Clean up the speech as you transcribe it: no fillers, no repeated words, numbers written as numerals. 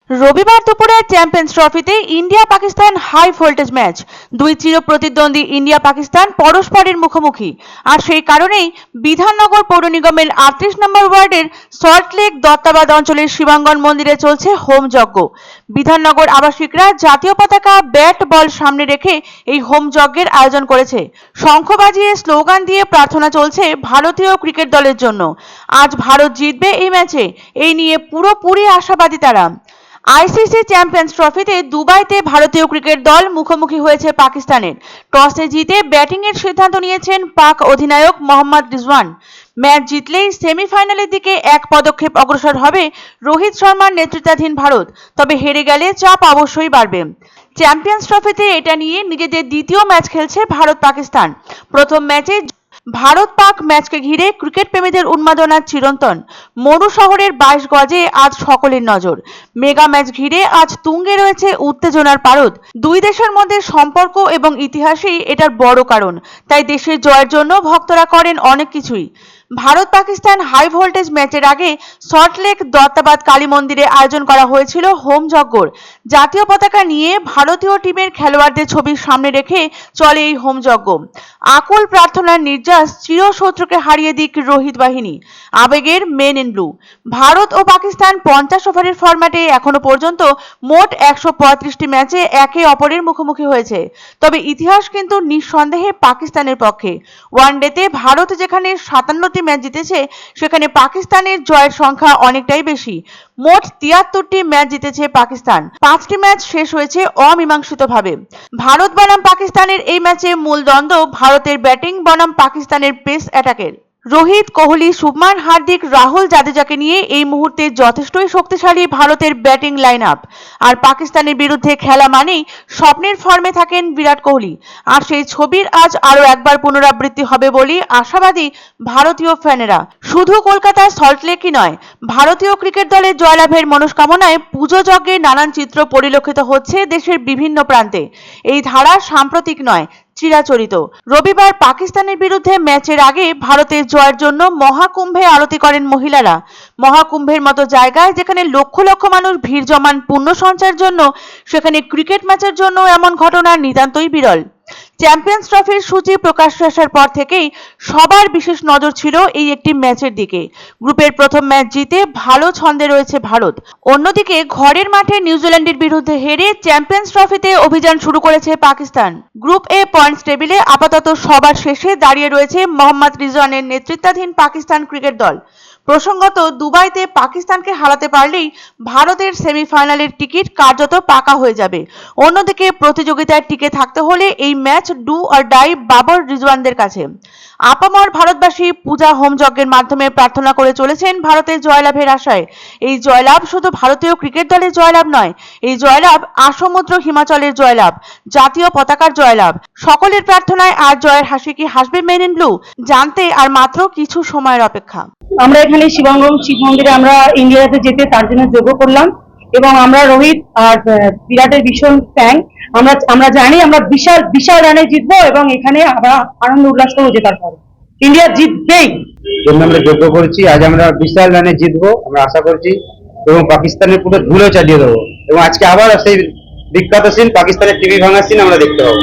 রবিবার দুপুরে চ্যাম্পিয়ন্স ট্রফিতে India Pakistan high voltage match. দুই চিরপ্রতিদ্বন্দ্বী ইন্ডিয়া পাকিস্তান পরস্পরের মুখোমুখি। আর সেই কারণেই বিধাননগর পৌর নিগমের 38 নম্বর ওয়ার্ডের সল্টলেক দত্তাবাদ অঞ্চলের শিবাঙ্গন মন্দিরে চলছে হোম যজ্ঞ। বিধাননগর আবাসিকরা জাতীয় পতাকা, ব্যাট, বল সামনে রেখে এই হোম যজ্ঞের আয়োজন করেছে। শঙ্খ বাজিয়ে, স্লোগান দিয়ে প্রার্থনা চলছে ভারতীয় ক্রিকেট দলের জন্য। আজ ভারত জিতবে এই ম্যাচে, এই নিয়ে পুরোপুরি আশাবাদী তারা। আইসিসি চ্যাম্পিয়ন্স ট্রফিতে দুবাইতে ভারতীয় ক্রিকেট দল মুখোমুখি হয়েছে পাকিস্তানের। টসে জিতে ব্যাটিংয়ের সিদ্ধান্ত নিয়েছেন পাক অধিনায়ক মোহাম্মদ রিজওয়ান। ম্যাচ জিতলেই সেমিফাইনালের দিকে এক পদক্ষেপ অগ্রসর হবে রোহিত শর্মার নেতৃত্বাধীন ভারত। তবে হেরে গেলে চাপ অবশ্যই বাড়বে। চ্যাম্পিয়ন্স ট্রফিতে এটা নিয়ে নিজেদের দ্বিতীয় ম্যাচ খেলছে ভারত পাকিস্তান। প্রথম ম্যাচে ভারত পাক ম্যাচকে ঘিরে ক্রিকেট প্রেমীদের উন্মাদনার চিরন্তন। মরু শহরের 22 গজে আজ সকলের নজর। মেগা ম্যাচ ঘিরে আজ তুঙ্গে রয়েছে উত্তেজনার পারদ। দুই দেশের মধ্যে সম্পর্ক এবং ইতিহাসই এটার বড় কারণ। তাই দেশের জয়ের জন্য ভক্তরা করেন অনেক কিছুই। ভারত পাকিস্তান হাই ভোল্টেজ ম্যাচের আগে সল্টলেক দত্তাবাদ কালী মন্দিরে আয়োজন করা হয়েছিল হোম যজ্ঞর। জাতীয় পতাকা নিয়ে ভারতীয় টিমের খেলোয়াড়দের ছবি সামনে রেখে চলে এই হোম যজ্ঞ। আকুল প্রার্থনার নির্যাস চিরশত্রুকে হারিয়ে দিক রোহিত বাহিনী। আবেগের মেন ইন ব্লু। ভারত ও পাকিস্তান 50 ওভারের ফরম্যাটে এখনো পর্যন্ত মোট 135টি ম্যাচে একে অপরের মুখোমুখি হয়েছে। তবে ইতিহাস কিন্তু নিঃসন্দেহে পাকিস্তানের পক্ষে। ওয়ানডেতে ভারত যেখানে 57টি ম্যাচ জিতেছে, সেখানে পাকিস্তানের জয়ের সংখ্যা অনেকটাই বেশি। মোট 73টি ম্যাচ জিতেছে পাকিস্তান। 5টি ম্যাচ শেষ হয়েছে অমীমাংসিতভাবে। ভারত বনাম পাকিস্তানের এই ম্যাচে মূল দ্বন্দ্ব ভারতের ব্যাটিং বনাম পাকিস্তানের পেস অ্যাটাকের। রোহিত, কোহলি, শুভমান, হার্দিক, রাহুল, জাদেজাকে নিয়ে এই মুহূর্তে যথেষ্টই শক্তিশালী ভারতের ব্যাটিং লাইন আপ। আর পাকিস্তানের বিরুদ্ধে খেলা মানেই স্বপ্নের ফর্মে থাকেন বিরাট কোহলি। আর সেই ছবির আজ আরো একবার পুনরাবৃত্তি হবে বলেই আশাবাদী ভারতীয় ফ্যানেরা। শুধু কলকাতার সল্টলেকই নয়, ভারতীয় ক্রিকেট দলের জয়লাভের মনস্কামনায় পুজো যজ্ঞে নানান চিত্র পরিলক্ষিত হচ্ছে দেশের বিভিন্ন প্রান্তে। এই ধারা সাম্প্রতিক নয়, চিরাচরিত। রবিবার পাকিস্তানের বিরুদ্ধে ম্যাচের আগে ভারতের জয়ের জন্য মহাকুম্ভে আরতি করেন মহিলারা। মহাকুম্ভের মতো জায়গায় যেখানে লক্ষ লক্ষ মানুষ ভিড় জমান পুণ্য সঞ্চয়ের জন্য, সেখানে ক্রিকেট ম্যাচের জন্য এমন ঘটনা নিতান্তই বিরল। চ্যাম্পিয়ন্স ট্রফির সূচি প্রকাশ্যে আসার পর থেকেই সবার বিশেষ নজর ছিল এই একটি ম্যাচের দিকে। গ্রুপের প্রথম ম্যাচ জিতে ভালো ছন্দে রয়েছে ভারত। অন্যদিকে ঘরের মাঠে নিউজিল্যান্ডের বিরুদ্ধে হেরে চ্যাম্পিয়ন্স ট্রফিতে অভিযান শুরু করেছে পাকিস্তান। গ্রুপ এ পয়েন্টস টেবিলে আপাতত সবার শেষে দাঁড়িয়ে রয়েছে মোহাম্মদ রিজওয়ানের নেতৃত্বাধীন পাকিস্তান ক্রিকেট দল। প্রসঙ্গত, দুবাইতে পাকিস্তানকে হারাতে পারলেই ভারতের সেমিফাইনালের টিকিট কার্যত পাকা হয়ে যাবে। অন্যদিকে প্রতিযোগিতায় টিকে থাকতে হলে এই match do or die Babar রিজওয়ানদের কাছে। আপামর ভারতবাসী পূজা হোম যজ্ঞের মাধ্যমে প্রার্থনা করে চলেছেন ভারতের জয়লাভের আশায়। এই জয়লাভ শুধু ভারতীয় ক্রিকেট দলের জয়লাভ নয়, এই জয়লাভ আসমুদ্র হিমাচলের জয়লাভ, জাতীয় পতাকার জয়লাভ। সকলের প্রার্থনায় আর জয়ের হাসি কি হাসবে মেন ইন ব্লু, জানতে আর মাত্র কিছু সময়ের অপেক্ষা। আমরা এখানে শিবাঙ্গম শিব মন্দিরে আমরা ইন্ডিয়াতে যেতে তার জন্য যোগ্য করলাম এবং আমরা রোহিত আর বিরাটের ভীষণ ফ্যান। আমরা জানি আমরা বিশাল বিশাল রানে জিতবো এবং এখানে আমরা আনন্দ উল্লাস করবো জেতার পরে। ইন্ডিয়া জিতবেই জন্য আমরা যোগ্য করেছি। আজ আমরা বিশাল রানে জিতবো আমরা আশা করছি এবং পাকিস্তানের পুরো ধুলো চালিয়ে দেবো এবং আজকে আবার সেই বিখ্যাত সিন, পাকিস্তানের টিভি ভাঙার সিন আমরা দেখতে পাবো।